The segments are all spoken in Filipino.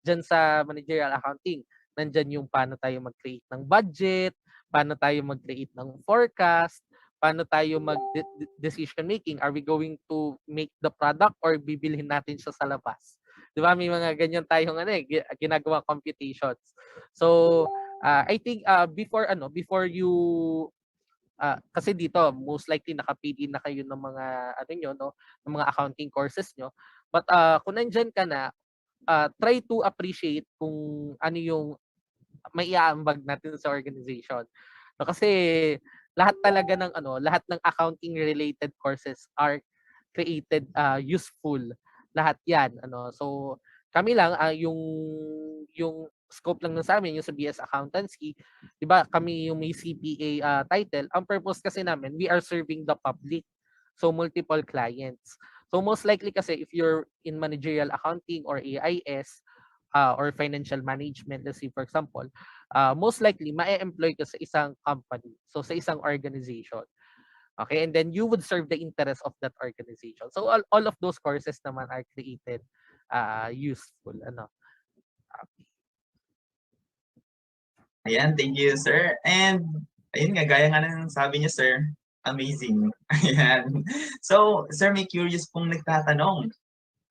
Diyan sa managerial accounting, nandyan yung paano tayo mag-create ng budget, paano tayo mag-create ng forecast, paano tayo decision making. Are we going to make the product or bibilhin natin siya sa labas? 'Di ba? May mga ganyan tayong ginagawa computations. So, I think before you kasi dito most likely nakapili na kayo ng mga nyo no, ng mga accounting courses nyo. But kung nandiyan ka na, try to appreciate kung ano yung maiaambag natin sa organization. No, kasi lahat talaga ng lahat ng accounting related courses are created useful. Lahat 'yan So kami lang yung scope lang ng sa amin yung sa BS Accountancy, 'di ba? Kami yung may CPA title. Ang purpose kasi namin, we are serving the public. So multiple clients. So most likely kasi if you're in managerial accounting or AIS, or financial management, let's say for example, most likely ma-employ ka sa isang company, so sa isang organization. Okay, and then you would serve the interest of that organization. So all of those courses naman are created useful. Ayan, thank you, sir. And ayun nga, gaya nga ng sabi niyo, sir, amazing. Ayan. So, sir, may curious pong nagtatanong.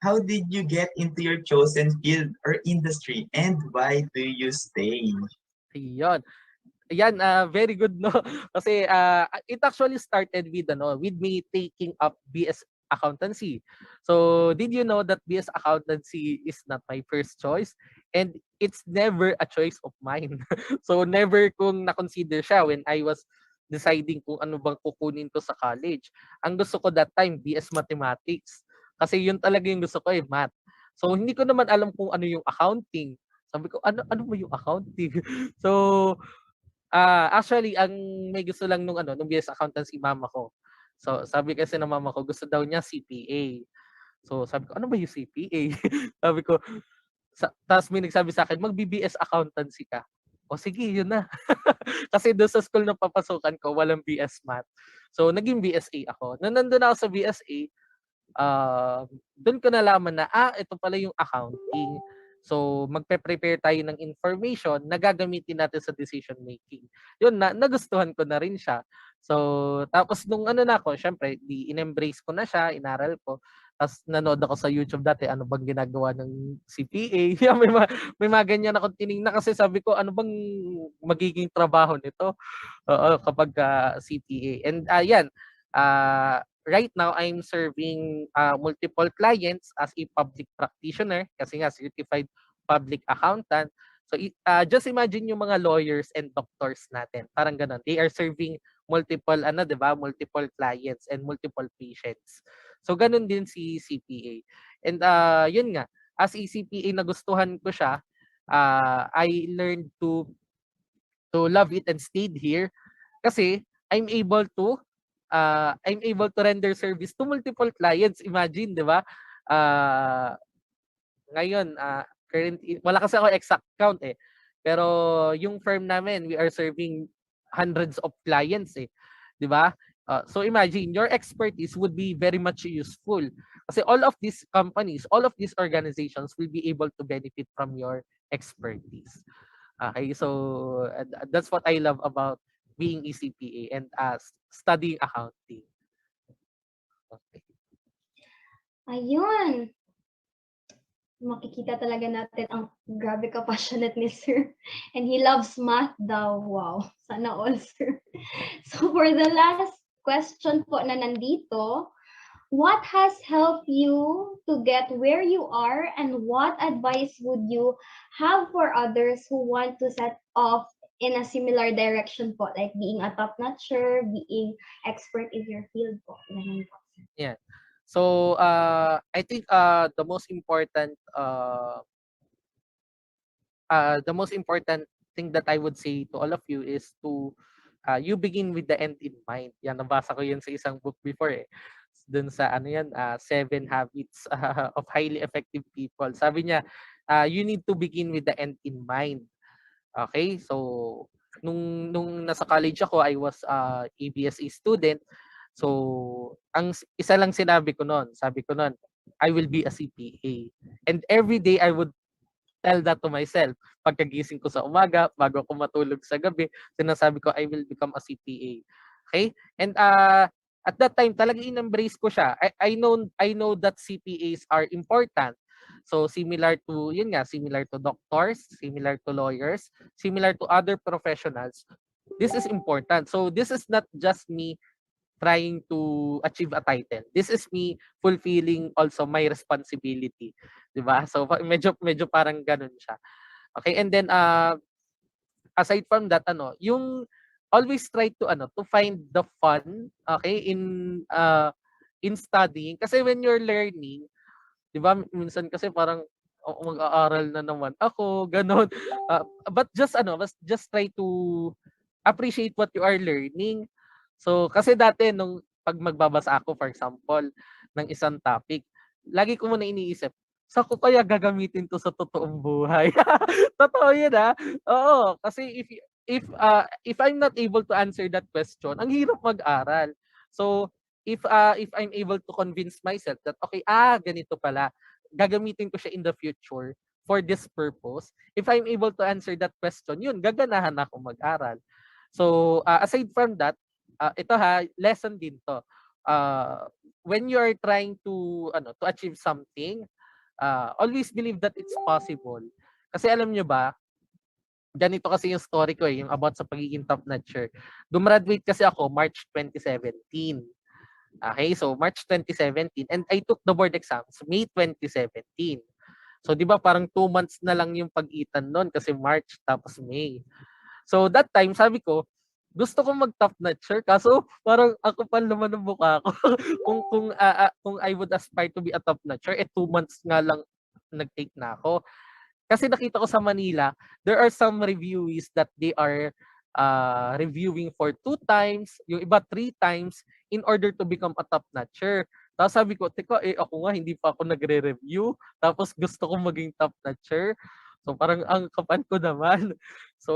How did you get into your chosen field or industry and why do you stay? Ayun. Yan, very good no. Kasi it actually started with me taking up BS accountancy. So, did you know that BS accountancy is not my first choice and it's never a choice of mine. So, never kong na-consider siya when I was deciding kung ano bang kukunin ko sa college. Ang gusto ko that time BS mathematics. Kasi yun talaga yung gusto ko math. So, hindi ko naman alam kung ano yung accounting. Sabi ko, ano mo yung accounting? So, actually ang may gusto lang nung BS accountancy mama ko. So sabi kasi ng mama ko gusto daw niya CPA. So sabi ko, ano ba yung CPA? Sabi ko, tapos may nagsabi sa akin, mag-BBS accountancy ka. O sige, yun na. Kasi doon sa school na papasukan ko, walang BS Math. So naging BSA ako. Nung nandun ako sa BSA, doon ko nalaman na, ito pala yung accounting. So, magpe-prepare tayo ng information na gagamitin natin sa decision making. Yun, nagustuhan ko na rin siya. So, tapos nung na ako, syempre, in-embrace ko na siya, inaral ko. Tapos nanood ako sa YouTube dati, ano bang ginagawa ng CPA. may mga ganyan akong tinignan kasi sabi ko, ano bang magiging trabaho nito kapag CPA. And yan, right now, I'm serving multiple clients as a public practitioner kasi nga certified public accountant. So just imagine yung mga lawyers and doctors natin. Parang ganun. They are serving multiple 'di ba? Multiple clients and multiple patients. So ganun din si CPA. And yun nga, as a CPA nagustuhan ko siya. I learned to love it and stayed here kasi I'm able to render service to multiple clients. Imagine, 'di ba? Uh, Ngayon, wala kasi ako exact count Pero yung firm namin, we are serving hundreds of clients 'di ba? So imagine, your expertise would be very much useful. Kasi all of these companies, all of these organizations will be able to benefit from your expertise. Okay, so that's what I love about being ECPA and studying accounting. Okay. Ayun. Makikita talaga natin ang grabe ka-passionate ni Sir. And he loves math daw. Wow. Sana all, Sir. So for the last question po na nandito, what has helped you to get where you are and what advice would you have for others who want to set off in a similar direction po, like being a top-notcher, being expert in your field po? Ganun po. Yeah. So I think the most important thing that I would say to all of you is to you begin with the end in mind. Yan, nabasa ko yun sa isang book before Dun sa Seven Habits of Highly Effective People. Sabi niya, you need to begin with the end in mind. Okay? So nung nasa college ako, I was ABSA student. So ang isa lang sinabi ko noon, sabi ko noon, I will be a CPA. And every day I would tell that to myself. Pagkagising ko sa umaga, bago ako matulog sa gabi, sinasabi ko, I will become a CPA. Okay? And at that time, talagang in-embrace ko siya. I know that CPAs are important. So similar to, yun nga, similar to doctors, similar to lawyers, similar to other professionals, this is important. So this is not just me trying to achieve a title. This is me fulfilling also my responsibility, 'di ba? So medyo parang ganun siya. Okay, and then aside from that yung always try to to find the fun, okay, in studying kasi when you're learning, 'di ba, minsan kasi parang mag-aaral na naman ako, ganun. But just try to appreciate what you are learning. So, kasi dati nung pag magbabasa ako, for example, ng isang topic, lagi ko muna iniisip, saan ko kaya gagamitin to sa totoong buhay? Totoo yun Oo, kasi if I'm not able to answer that question, ang hirap mag-aral. So, if I'm able to convince myself that, okay, ganito pala, gagamitin ko siya in the future for this purpose. If I'm able to answer that question, yun, gaganahan ako mag-aral. So, aside from that, ito lesson din to. When you are trying to to achieve something, always believe that it's possible. Kasi alam nyo ba, ganito kasi yung story ko yung about sa pagiging top notcher. Gumraduate kasi ako March 2017. Okay, so March 2017 and I took the board exams May 2017. So 'di ba parang 2 months na lang yung pagitan noon kasi March tapos May. So that time sabi ko, gusto ko mag-top notcher kaso parang ako pa naman ng mukha ko. kung I would aspire to be a top notcher, 2 months nga lang nag-take na ako. Kasi nakita ko sa Manila, there are some reviewees that they are reviewing for 2 times, yung iba 3 times in order to become a top notcher. Tapos sabi ko, teka, ako nga hindi pa ako nagre-review, tapos gusto ko maging top notcher. So parang ang kapal ko naman. So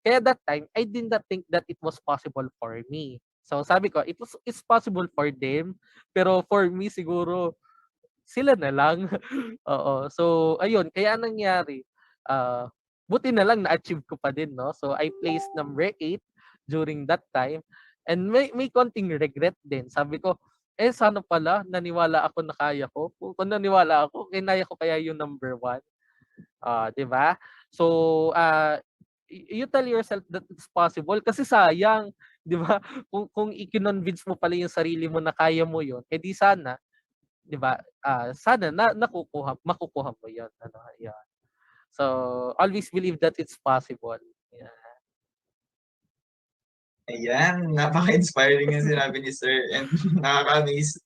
kaya that time, I did not think that it was possible for me. So sabi ko, it's possible for them, pero for me siguro sila na lang. Oo. So ayun, kaya nangyari, buti na lang na-achieve ko pa din, no? So I placed number 8 during that time and may konting regret din. Sabi ko, sana pala naniwala ako na kaya ko. Kung naniwala ako, kinaya ko kaya yung number 1. 'Di ba? So, you tell yourself that it's possible kasi sayang, 'di ba? Kung i-convince mo pala yung sarili mo na kaya mo 'yon, edi sana, 'di ba? Sana makukuha mo 'yon, 'yon. So, always believe that it's possible. Yeah. Ayan, napaka-inspiring yung sinabi ni Sir and nakaka-amaze.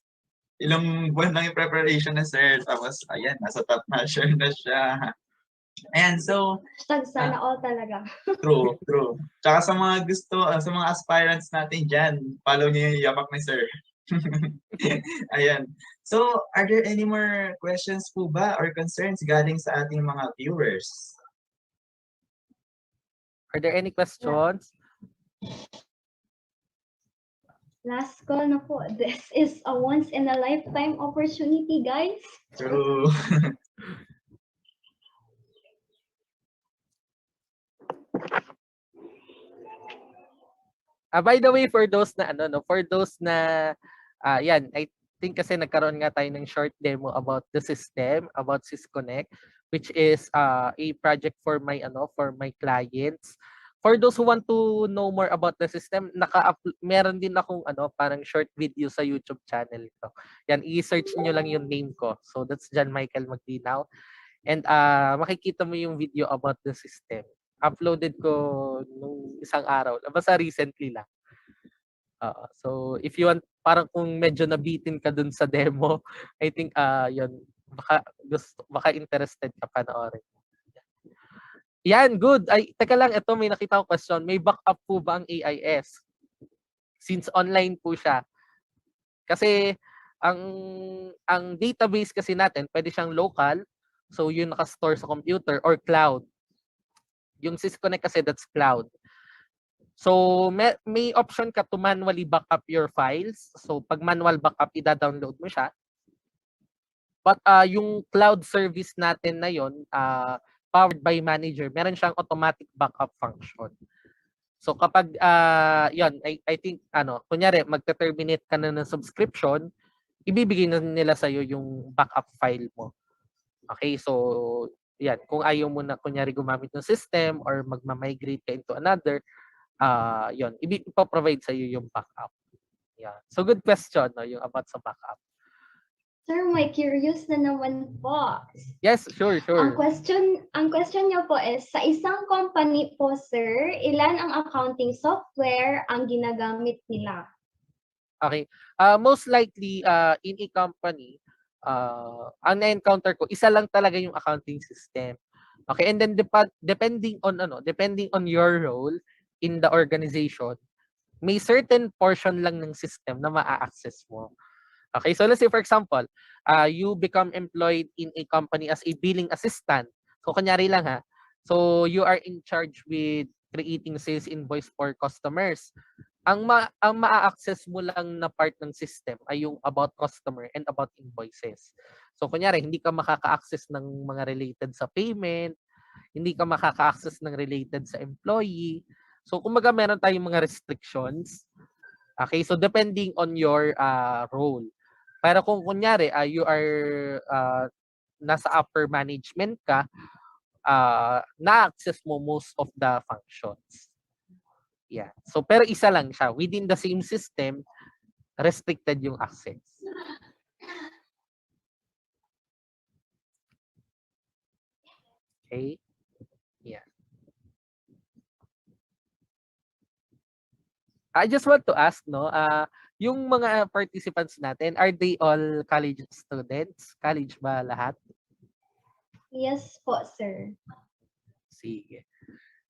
Ilang buwan lang yung preparation na Sir, tapos ayan, nasa top notcher na siya. Ayan, so Sana all talaga. true. Tsaka sa mga sa mga aspirants natin dyan, follow niyo yung yapak ni Sir. Ayan. So, are there any more questions po ba or concerns galing sa ating mga viewers? Are there any questions? Last call na po. This is a once in a lifetime opportunity, guys. True. By the way, for those na yan, I think kasi nagkaroon nga tayo ng short demo about the system, about SysConnect, which is a project for my clients. For those who want to know more about the system, meron din akong parang short video sa YouTube channel ko. Yan, i-search niyo lang yung name ko. So that's John Michael Maglinaw. And makikita mo yung video about the system. Uploaded ko nung isang araw. Basta recently lang. So if you want, parang kung medyo nabitin ka dun sa demo, I think yun, baka interested ka panoorin. Yan, good. Ay, teka lang, ito may nakita ko question. May backup po ba ang AIS? Since online po siya. Kasi ang database kasi natin, pwede siyang local. So yun naka-store sa computer or cloud. Yung SysConnect kasi that's cloud. So may option ka to manually backup your files. So pag manual backup, ida-download mo siya. But yung cloud service natin na yon, powered by manager, meron siyang automatic backup function. So kapag yon, I think kunyari magte-terminate ka na ng subscription, ibibigay na nila sa iyo yung backup file mo. Okay, so yan, kung ayaw mo na kunyari gumamit ng system or magma-migrate ka into another, yon, ipo-provide sa iyo yung backup. Yeah. So good question, no, yung about sa backup. Sir, may curious na naman po. Yes, sure. Ang question niyo po is, sa isang company po, sir, ilan ang accounting software ang ginagamit nila? Okay. Most likely in a company, ang na-encounter ko, isa lang talaga yung accounting system. Okay, and then depending on your role in the organization, may certain portion lang ng system na maa-access mo. Okay, so let's say for example, you become employed in a company as a billing assistant. So kunyari lang ha. So you are in charge with creating sales invoice for customers. Ang maa-access mo lang na part ng system ay yung about customer and about invoices. So kunyari, hindi ka makaka-access ng mga related sa payment, hindi ka makaka-access ng related sa employee. So kumbaga meron tayong mga restrictions. Okay, so depending on your role. Pero kung kunyari, you are nasa upper management ka, na-access mo most of the functions. Yeah. So pero isa lang siya. Within the same system, restricted yung access. Okay? Yeah. I just want to ask, no, yung mga participants natin, are they all college students? College ba lahat? Yes po, sir. Sige.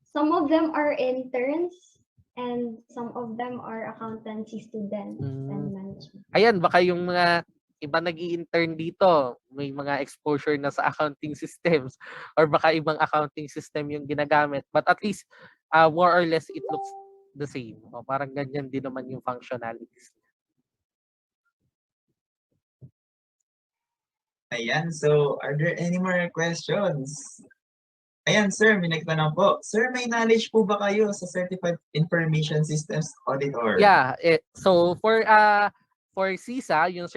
Some of them are interns and some of them are accountancy students and management. Ayan, baka yung mga iba nag-i-intern dito, may mga exposure na sa accounting systems or baka ibang accounting system yung ginagamit. But at least, more or less, it looks the same. O, parang ganyan din naman yung functionalities. Ayan, so are there any more questions? Ayan, sir, may nagtanong po. Sir, may knowledge po ba kayo sa Certified Information Systems Auditor? Yeah, so for CISA, yung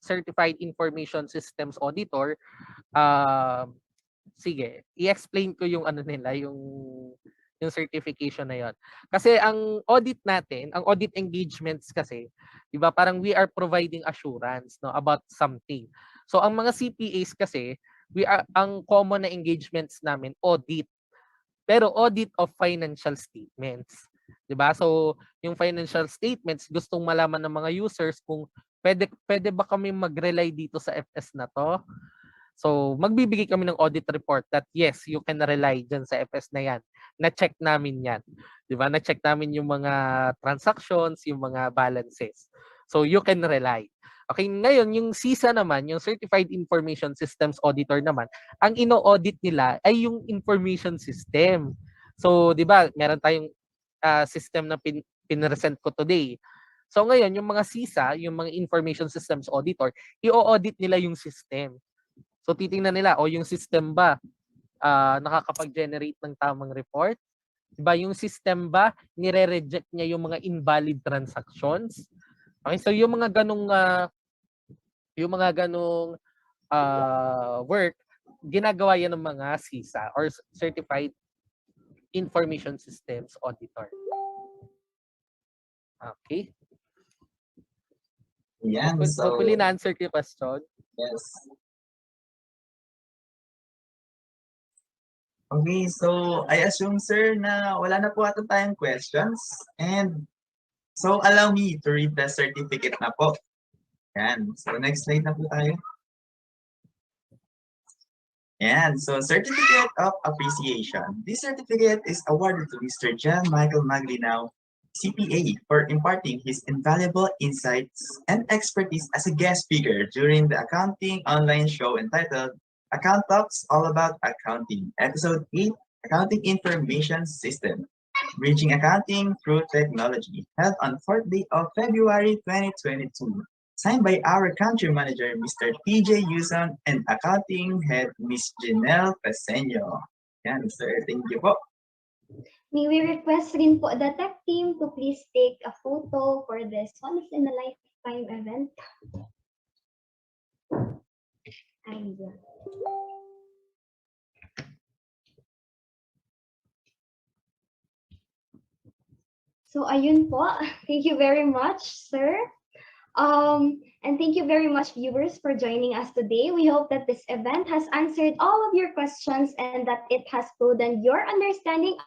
Certified Information Systems Auditor, sige, i-explain ko yung nila, yung certification na yon. Kasi ang audit natin, ang audit engagements kasi, 'di ba, parang we are providing assurance, no, about something. So ang mga CPAs kasi, ang common na engagements namin audit. Pero audit of financial statements. 'Di ba? So yung financial statements, gustong malaman ng mga users kung pwede ba kami mag-rely dito sa FS na to. So, magbibigay kami ng audit report that yes, you can rely dyan sa FS na yan. Na-check namin yan. Di ba? Na-check namin yung mga transactions, yung mga balances. So, you can rely. Okay, ngayon, yung CISA naman, yung Certified Information Systems Auditor naman, ang ino-audit nila ay yung information system. So, di ba, meron tayong system na pinresent ko today. So, ngayon, yung mga CISA, yung mga Information Systems Auditor, i-audit nila yung system. So titingnan nila, yung system ba nakakapag-generate ng tamang report? Diba, yung system ba nire-reject niya yung mga invalid transactions? Okay, so yung mga ganung work, ginagawa yan ng mga CISA or Certified Information Systems Auditor. Okay. Yan, so Hopefully na-answer ko yung question. yes. Okay, so I assume, sir, na wala na po ata tayong questions. And so allow me to read the certificate na po. Yan. So next slide na po tayo. Yan. So Certificate of Appreciation. This certificate is awarded to Mr. John Michael Maglinaw, CPA, for imparting his invaluable insights and expertise as a guest speaker during the accounting online show entitled Account Talks All About Accounting, Episode 8, Accounting Information System, Bridging Accounting Through Technology, held on 4th day of February 2022. Signed by our country manager, Mr. PJ Yuson, and accounting head, Ms. Janelle Peseño. Yan, sir. Thank you po. May we request rin po the tech team to please take a photo for this once in a lifetime event. Ayun. So ayun po. Thank you very much, sir. And thank you very much, viewers, for joining us today. We hope that this event has answered all of your questions and that it has broadened your understanding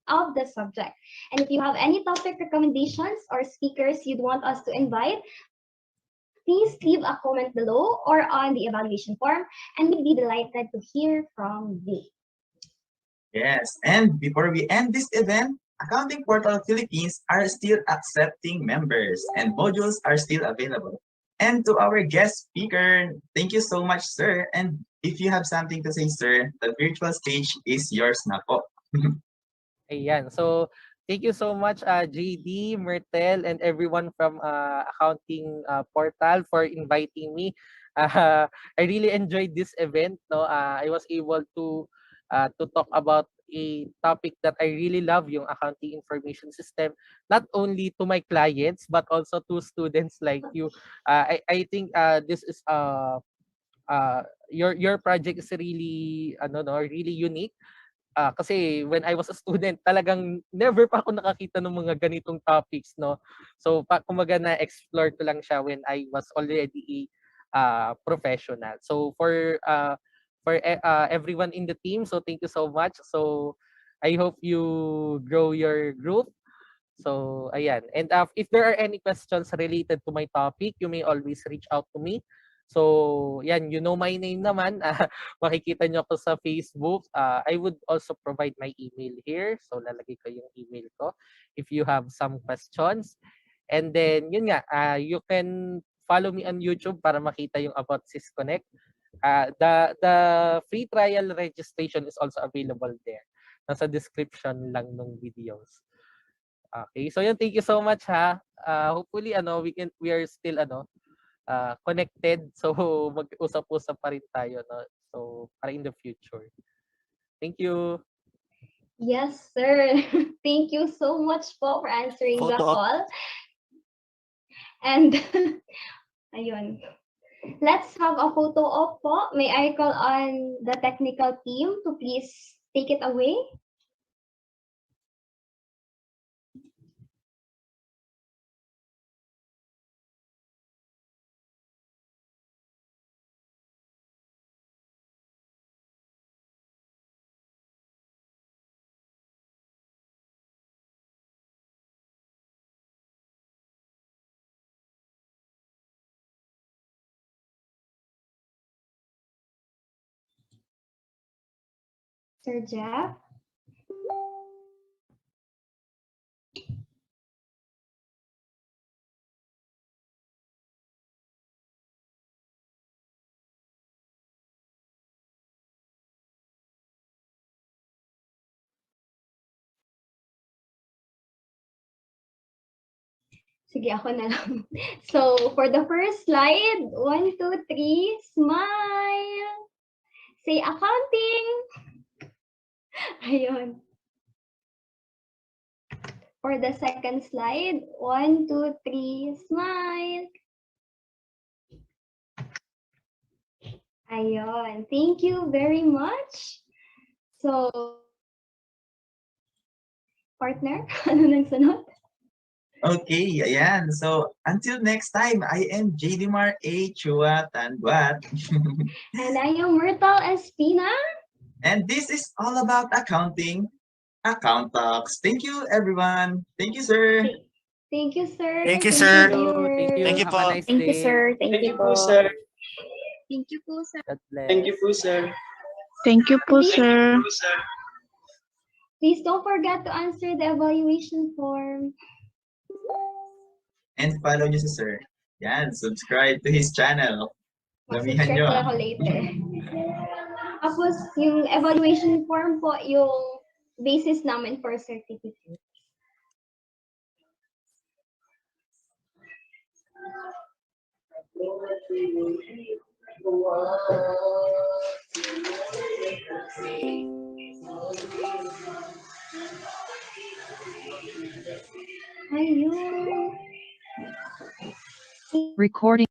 of the subject. And if you have any topic recommendations or speakers you'd want us to invite, please leave a comment below or on the evaluation form, and we'd be delighted to hear from you. Yes, and before we end this event, Accounting Portal Philippines are still accepting members and modules are still available. And to our guest speaker, thank you so much, sir. And if you have something to say, sir, the virtual stage is yours na po. Ayan. So, thank you so much, JD, Myrtle, and everyone from Accounting Portal for inviting me. I really enjoyed this event. No, I was able to talk about a topic that I really love, yung accounting information system, not only to my clients but also to students like you. I think this is your project is really really unique. Kasi when I was a student, talagang never pa ako nakakita ng mga ganitong topics, no? So, kumbaga na-explore ko lang siya when I was already a professional. So, for everyone in the team, so thank you so much. So, I hope you grow your group. So, ayan. And if there are any questions related to my topic, you may always reach out to me. So, yan, you know my name naman. Makikita nyo ako sa Facebook. I would also provide my email here. So, lalagay ko yung email ko if you have some questions. And then, yun nga, you can follow me on YouTube para makita yung About SysConnect. The free trial registration is also available there. Nasa description lang ng videos. Okay, so yun, thank you so much ha. Hopefully we are still connected. So mag-usap-usap pa rin tayo, no. So para in the future. Thank you. Yes, sir. Thank you so much po for answering the Photo op. call. And ayun. Let's have a photo op po. May I call on the technical team to please take it away? Sir Jeff? Sige, ako na lang. So, for the first slide, 1, 2, 3, smile! Say accounting! Ayun. For the second slide, 1, 2, 3, smile! Ayun. Thank you very much. So, partner, ano nang sunod? Okay, ayan. So, until next time, I am JDMar A. Chua Tanduat. And I am Myrtle Espina. And this is all about accounting, Account Talks. Thank you, everyone. Thank you, sir. Thank you, sir. Thank you, sir. Thank you. Thank you Have po. a nice Thank you, day. sir. Thank you po. sir. Thank you po, sir. God bless. Thank you po, sir. Thank you po, Thank sir. Please don't forget to answer the evaluation form. And follow nyo si sir. Yan, subscribe to his channel. Damihan Mag-subscribe nyo. ko ako later. Tapos, yung evaluation form po, yung basis namin for certificate. Ayun. Recording